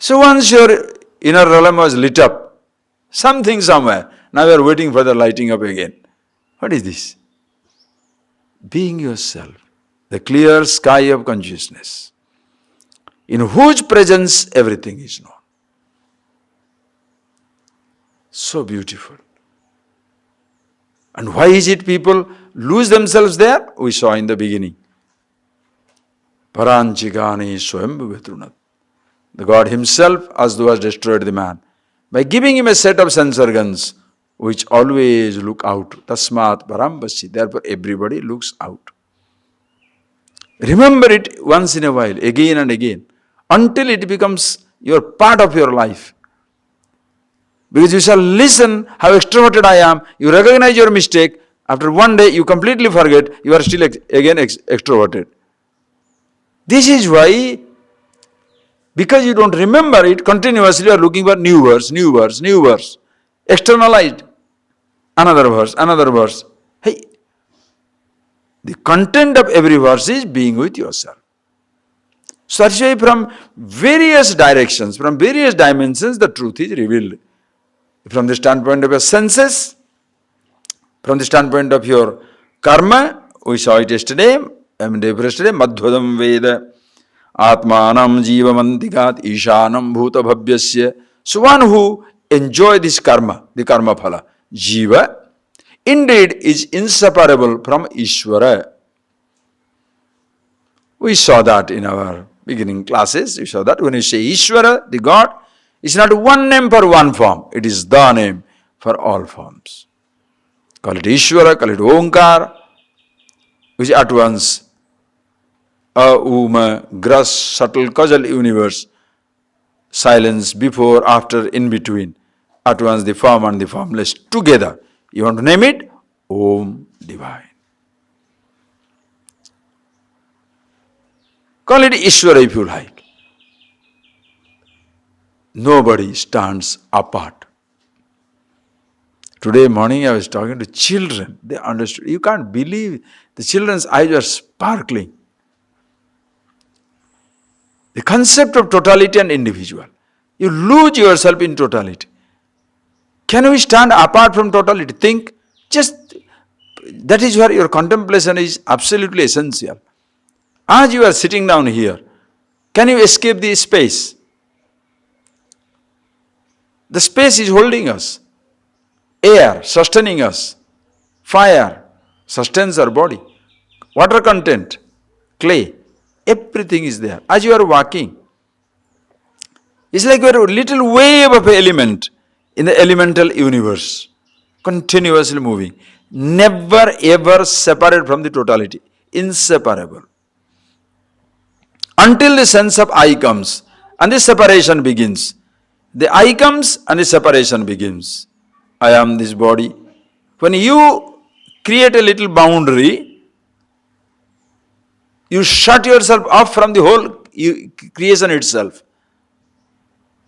So once your inner realm was lit up, something somewhere, now you are waiting for the lighting up again. What is this? Being yourself, the clear sky of consciousness, in whose presence everything is known. So beautiful. And why is it people lose themselves there? We saw in the beginning. Paranchigani Swayambhuvetrunat. The God himself as though has destroyed the man by giving him a set of sense organs which always look out. Tasmat parambasi. Therefore everybody looks out. Remember it once in a while, again and again, until it becomes your part of your life. Because you shall listen how extroverted I am, you recognize your mistake, after one day you completely forget, you are still again extroverted. This is why, because you don't remember it, continuously you are looking for new verse, new verse, new verse. Externalized. Another verse. Hey, the content of every verse is being with yourself. So that's why from various directions, from various dimensions, the truth is revealed. From the standpoint of your senses, from the standpoint of your karma, we saw it yesterday, Madhvadam Veda, Atmanam Jivamantikat, Ishanam Bhuta Bhavyasya. So one who enjoys this karma, the karma phala, Jiva, indeed is inseparable from Ishvara. We saw that in our beginning classes. We saw that when you say Ishvara, the God, it's not one name for one form. It is the name for all forms. Call it Ishvara, call it Omkar, which at once Uma, Gras, subtle causal universe, silence, before, after, in between. At once the form and the formless together. You want to name it? Om Divine. Call it Ishvara if you like. Nobody stands apart. Today morning I was talking to children. They understood. You can't believe the children's eyes are sparkling. The concept of totality and individual. You lose yourself in totality. Can we stand apart from totality? Think, just, that is where your contemplation is absolutely essential. As you are sitting down here, can you escape the space? The space is holding us. Air, sustaining us. Fire, sustains our body. Water content, clay, everything is there. As you are walking, it's like you are a little wave of an element in the elemental universe, continuously moving. Never ever separate from the totality. Inseparable. Until the sense of I comes and the separation begins. The I comes and the separation begins. I am this body. When you create a little boundary, you shut yourself off from the whole creation itself.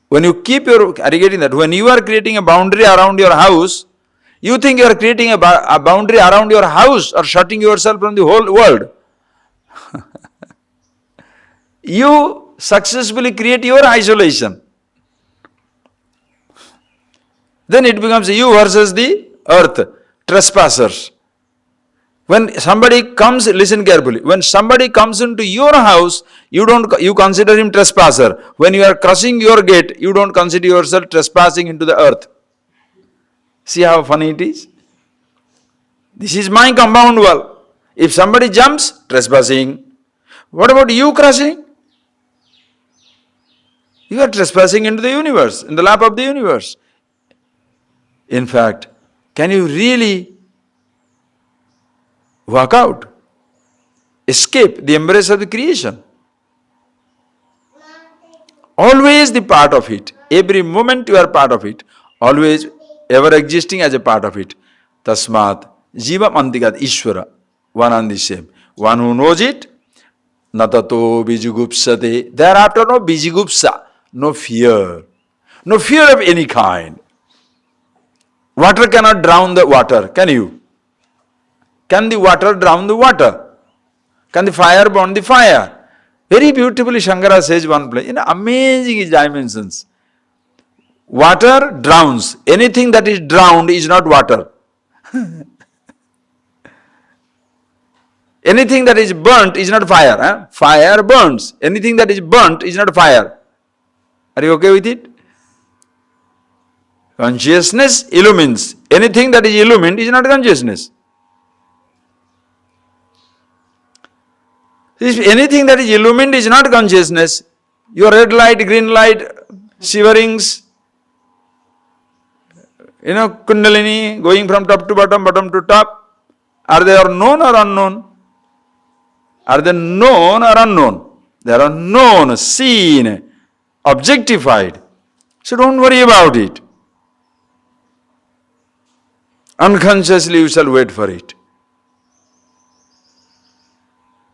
When you keep your, are you getting that? When you are creating a boundary around your house, you think you are creating a boundary around your house or shutting yourself from the whole world. You successfully create your isolation. Then it becomes you versus the earth, trespassers. When somebody comes, listen carefully, when somebody comes into your house, you consider him trespasser. When you are crossing your gate, you don't consider yourself trespassing into the earth. See how funny it is? This is my compound wall. If somebody jumps, trespassing. What about you crossing? You are trespassing into the universe, in the lap of the universe. In fact, can you really walk out, escape the embrace of the creation? Always the part of it. Every moment you are part of it. Always ever existing as a part of it. Tasmat Jiva Mantikat Ishvara. One and the same. One who knows it, Natato Bijigupsate. Thereafter no Bijigupsa. No fear. No fear of any kind. Water cannot drown the water. Can you? Can the water drown the water? Can the fire burn the fire? Very beautifully Shankara says one place, in amazing dimensions. Water drowns. Anything that is drowned is not water. Anything that is burnt is not fire. Fire burns. Anything that is burnt is not fire. Are you okay with it? Consciousness illumines. Anything that is illumined is not consciousness. If anything that is illumined is not consciousness, your red light, green light, shiverings, Kundalini going from top to bottom, bottom to top, are they known or unknown? Are they known or unknown? They are known, seen, objectified. So don't worry about it. Unconsciously you shall wait for it.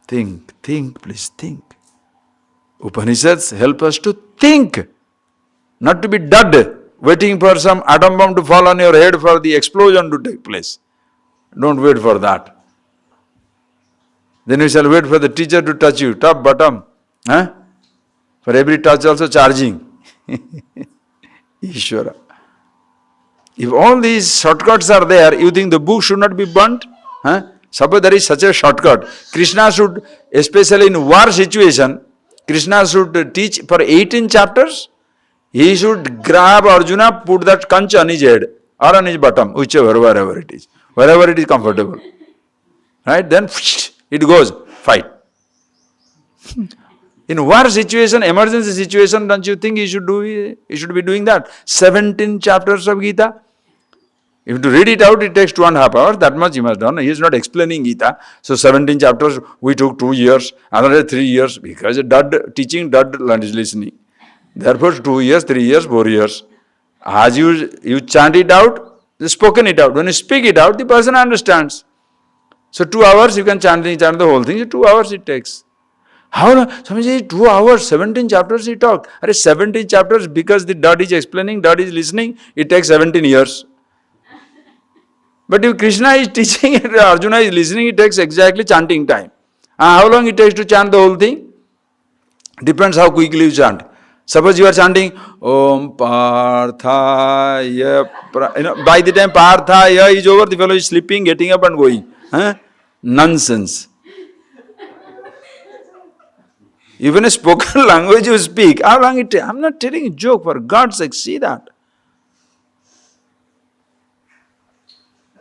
Think, please think. Upanishads help us to think, not to be dud, waiting for some atom bomb to fall on your head for the explosion to take place. Don't wait for that. Then you shall wait for the teacher to touch you, top, bottom. For every touch also charging. Ishvara. If all these shortcuts are there, you think the book should not be burnt? Suppose there is such a shortcut. Krishna should, especially in war situation, Krishna should teach for 18 chapters. He should grab Arjuna, put that conch on his head or on his bottom, whichever, wherever it is. Wherever it is comfortable. Right? Then it goes, fight. In war situation, emergency situation, don't you think he should be doing that? 17 chapters of Gita. If to read it out, it takes 2.5 hours. That much he must have done. He is not explaining Gita. So 17 chapters, we took 2 years, another 3 years, because dud teaching, dud listening. Therefore 2 years, 3 years, 4 years. As you chant it out, you spoken it out. When you speak it out, the person understands. So 2 hours you can chant the whole thing. 2 hours it takes. How long? Swamiji, 2 hours, 17 chapters he talked. 17 chapters because the dud is explaining, dud is listening, it takes 17 years. But if Krishna is teaching and Arjuna is listening, it takes exactly chanting time. How long it takes to chant the whole thing? Depends how quickly you chant. Suppose you are chanting Om Parthaya, by the time Parthaya is over, the fellow is sleeping, getting up and going. Nonsense. Even a spoken language you speak, how long it takes? I'm not telling a joke, for God's sake, see that.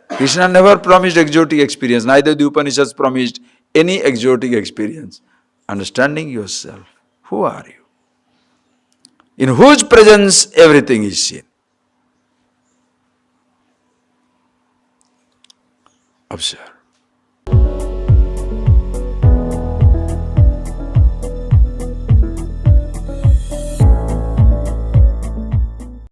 Krishna never promised exotic experience, neither the Upanishads promised any exotic experience. Understanding yourself. Who are you? In whose presence everything is seen. Observe.